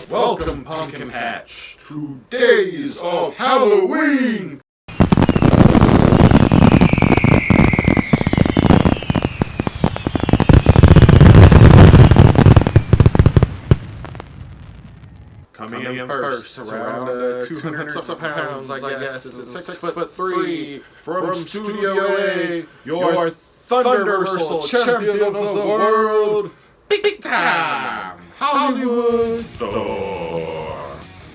Welcome, Pumpkin Patch, to Days of Halloween! Coming in first, around 200 pounds, I guess, is 6'3", from Studio A, your Thunderversal champion of the world, big time, Hollywood Thor.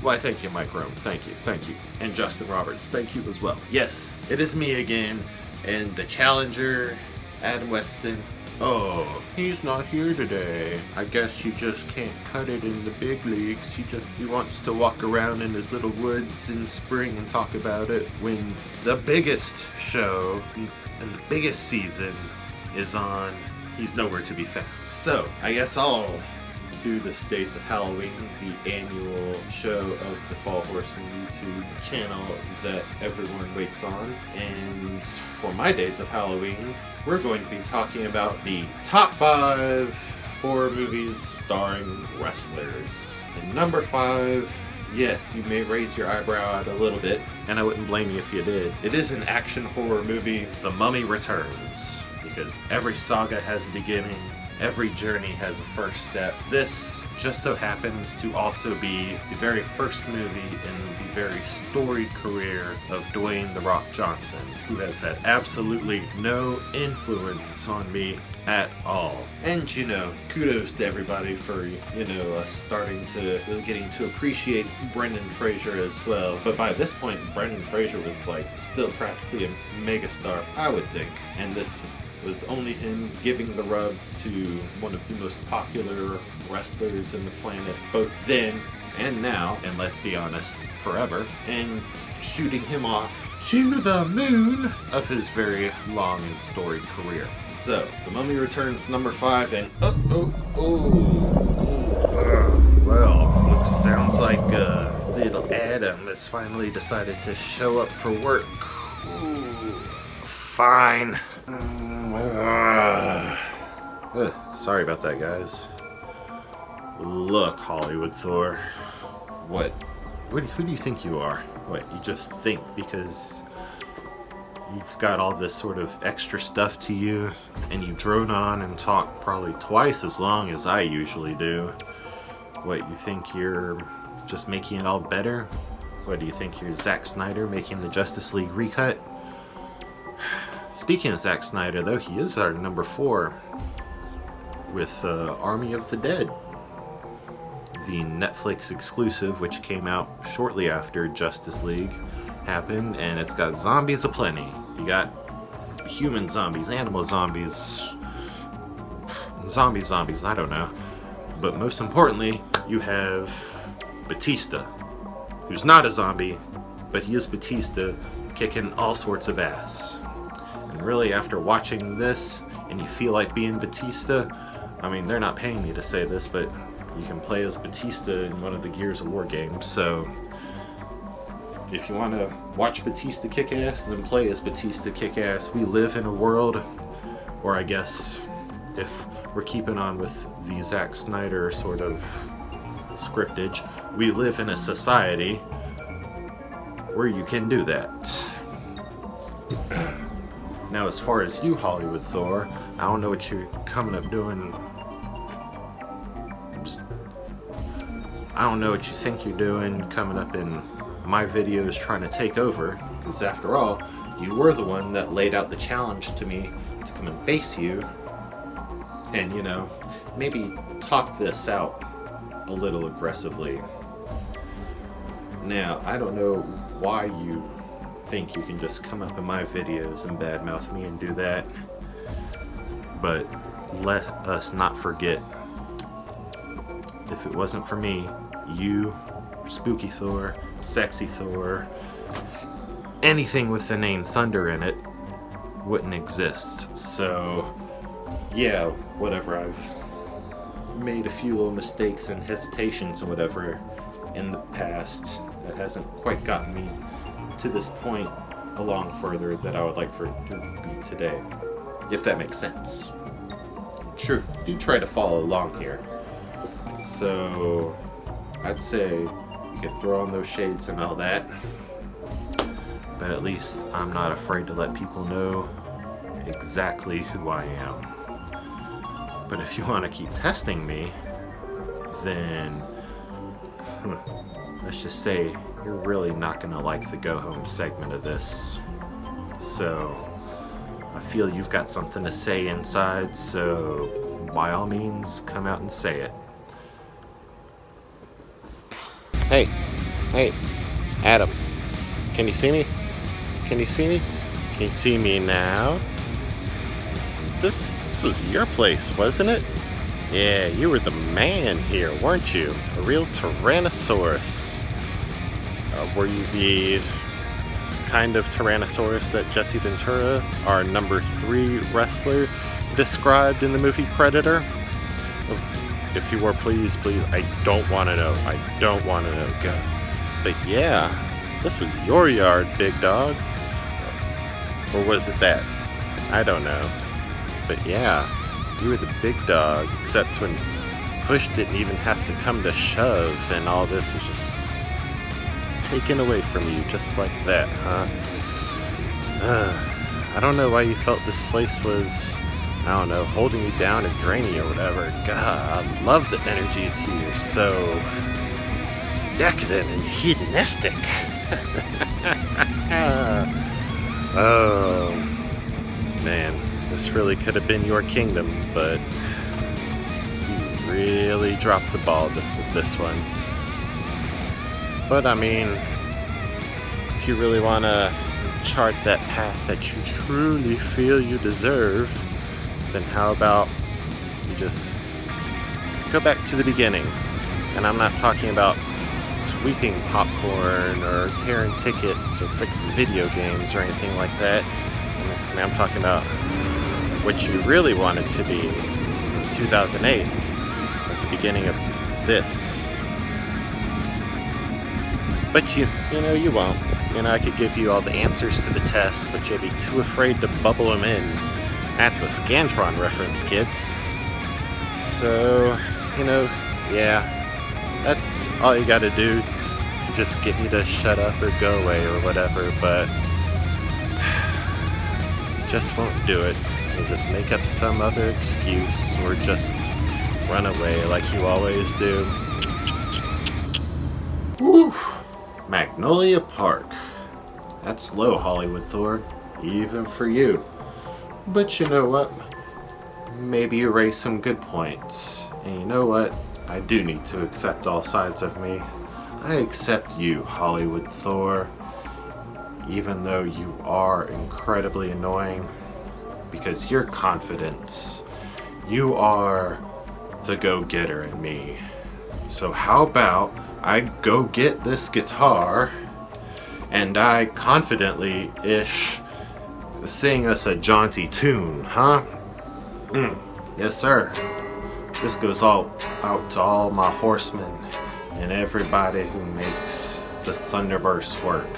Why, thank you, Mike Rome, thank you. And Justin Roberts, thank you as well. Yes, it is me again, and the challenger, Adam Weston. Oh, he's not here today. I guess he just can't cut it in the big leagues. He wants to walk around in his little woods in spring and talk about it when the biggest show and the biggest season is on. He's nowhere to be found. So, I guess I'll do this Days of Halloween, the annual show of the Fall Horseman YouTube channel that everyone waits on. And for my Days of Halloween, we're going to be talking about the top 5 horror movies starring wrestlers. And number 5, yes, you may raise your eyebrow at a little bit, and I wouldn't blame you if you did. It is an action horror movie, The Mummy Returns, because every saga has a beginning, every journey has a first step. This just so happens to also be the very first movie in the very storied career of Dwayne "The Rock" Johnson, who has had absolutely no influence on me at all. And, kudos to everybody for, starting to really getting to appreciate Brendan Fraser as well. But by this point, Brendan Fraser was, still practically a megastar, I would think. And this was only him giving the rub to one of the most popular wrestlers in the planet, both then and now, and let's be honest, forever, and shooting him off to the moon of his very long and storied career. So, The Mummy Returns number 5, and well, sounds like little Adam has finally decided to show up for work. Ooh, fine. Sorry about that, guys. Look, Hollywood Thor. What? Who do you think you are? What, you just think because you've got all this sort of extra stuff to you, and you drone on and talk probably twice as long as I usually do? What, you think you're just making it all better? What, do you think you're Zack Snyder making the Justice League recut? Speaking of Zack Snyder, though, he is our number 4 with Army of the Dead, the Netflix exclusive, which came out shortly after Justice League happened, and it's got zombies aplenty. You got human zombies, animal zombies, zombies, I don't know. But most importantly, you have Batista, who's not a zombie, but he is Batista, kicking all sorts of ass. And really, after watching this, and you feel like being Batista, I mean, they're not paying me to say this, but you can play as Batista in one of the Gears of War games, so if you want to watch Batista kick ass, then play as Batista kick ass. We live in a world, or I guess, if we're keeping on with the Zack Snyder sort of scriptage, we live in a society where you can do that. Now, as far as you, Hollywood Thor, I don't know what you're coming up doing. I don't know what you think you're doing coming up in my videos trying to take over, because after all, you were the one that laid out the challenge to me to come and face you, and, maybe talk this out a little aggressively. Now, I don't know why you think you can just come up in my videos and badmouth me and do that, but let us not forget, if it wasn't for me, you, Spooky Thor, Sexy Thor, anything with the name Thunder in it wouldn't exist. So, yeah, whatever, I've made a few little mistakes and hesitations and whatever in the past that hasn't quite gotten me to this point along further that I would like for it to be today, if that makes sense. Sure, do try to follow along here. So, I'd say you could throw on those shades and all that. But at least I'm not afraid to let people know exactly who I am. But if you want to keep testing me, then let's just say you're really not going to like the go home segment of this. So I feel you've got something to say inside, so by all means, come out and say it. Hey, Adam, can you see me? Can you see me? Can you see me now? This was your place, wasn't it? Yeah, you were the man here, weren't you? A real Tyrannosaurus. Were you the kind of Tyrannosaurus that Jesse Ventura, our number 3 wrestler, described in the movie Predator? If you were, please, I don't want to know. I don't want to know. Go. But yeah, this was your yard, big dog. Or was it that? I don't know. But yeah, you were the big dog, except when push didn't even have to come to shove, and all this was just taken away from you, just like that, huh? I don't know why you felt this place was, I don't know, holding you down and draining you or whatever. God, I love the energies here, so decadent and hedonistic. Oh, man, this really could have been your kingdom, but you really dropped the ball with this one. But I mean, if you really want to chart that path that you truly feel you deserve, then how about you just go back to the beginning? And I'm not talking about sweeping popcorn or tearing tickets or fixing video games or anything like that. I mean, I'm talking about what you really wanted to be in 2008 at the beginning of this. But you won't. I could give you all the answers to the test, but you'll be too afraid to bubble them in. That's a Scantron reference, kids. So, yeah. That's all you gotta do to just get me to shut up or go away or whatever, but just won't do it. You'll just make up some other excuse or just run away like you always do. Woo! Magnolia Park. That's low, Hollywood Thor, even for you. But you know what? Maybe you raised some good points. And you know what? I do need to accept all sides of me. I accept you, Hollywood Thor, even though you are incredibly annoying, because your confidence, you are the go-getter in me. So how about I go get this guitar and I confidently-ish sing us a jaunty tune, huh? Yes, sir. This goes all out to all my horsemen and everybody who makes the Thunderburst work.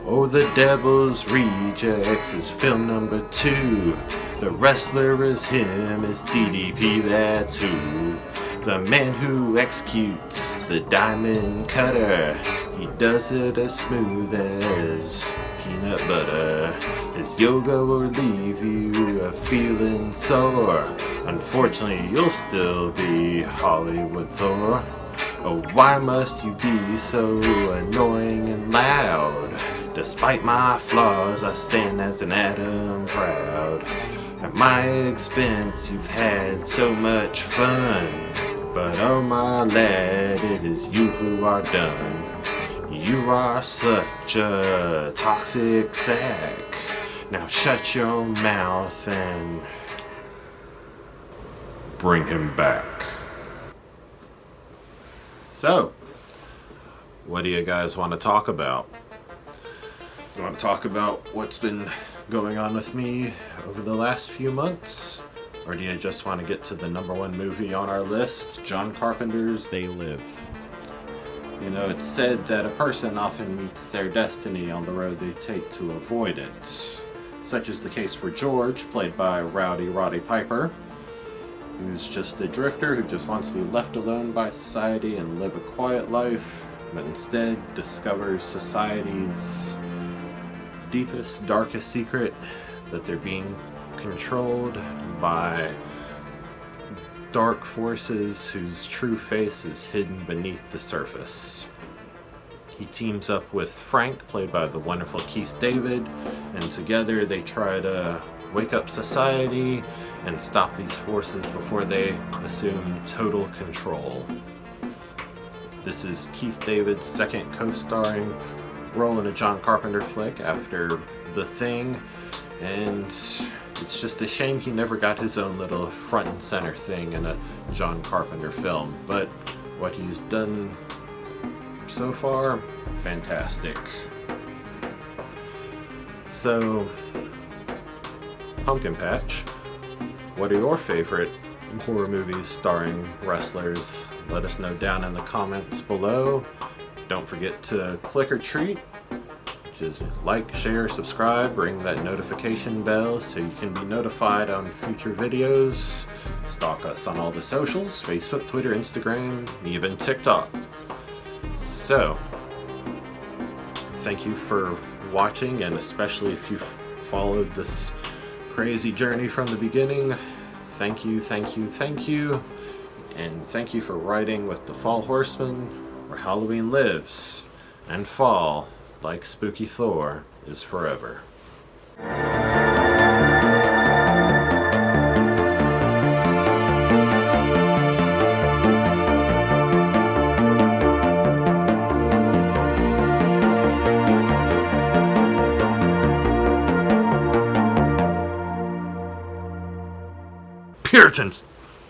Oh, the Devil's Rejects is film number 2. The wrestler is him, is DDP, that's who. The man who executes the diamond cutter. He does it as smooth as peanut butter. His yoga will leave you feeling sore. Unfortunately, you'll still be Hollywood Thor. Oh, why must you be so annoying and loud? Despite my flaws, I stand as an atom proud. At my expense, you've had so much fun. But oh my lad, it is you who are done. You are such a toxic sack. Now shut your mouth and bring him back. So, what do you guys want to talk about? You want to talk about what's been going on with me over the last few months? Or do you just want to get to the number 1 movie on our list, John Carpenter's They Live? It's said that a person often meets their destiny on the road they take to avoid it. Such is the case for George, played by Rowdy Roddy Piper, who's just a drifter who just wants to be left alone by society and live a quiet life, but instead discovers society's deepest, darkest secret, that they're being controlled by dark forces whose true face is hidden beneath the surface. He teams up with Frank, played by the wonderful Keith David, and together they try to wake up society and stop these forces before they assume total control. This is Keith David's second co-starring role in a John Carpenter flick after The Thing, and it's just a shame he never got his own little front and center thing in a John Carpenter film, but what he's done so far, fantastic. So, Pumpkin Patch, what are your favorite horror movies starring wrestlers? Let us know down in the comments below. Don't forget to click or treat. Just like, share, subscribe, ring that notification bell so you can be notified on future videos. Stalk us on all the socials, Facebook, Twitter, Instagram, even TikTok. So, thank you for watching, and especially if you've followed this crazy journey from the beginning, thank you, thank you, thank you. And thank you for riding with the Fall Horsemen, where Halloween lives, and fall, like spooky Thor, is forever. Puritans!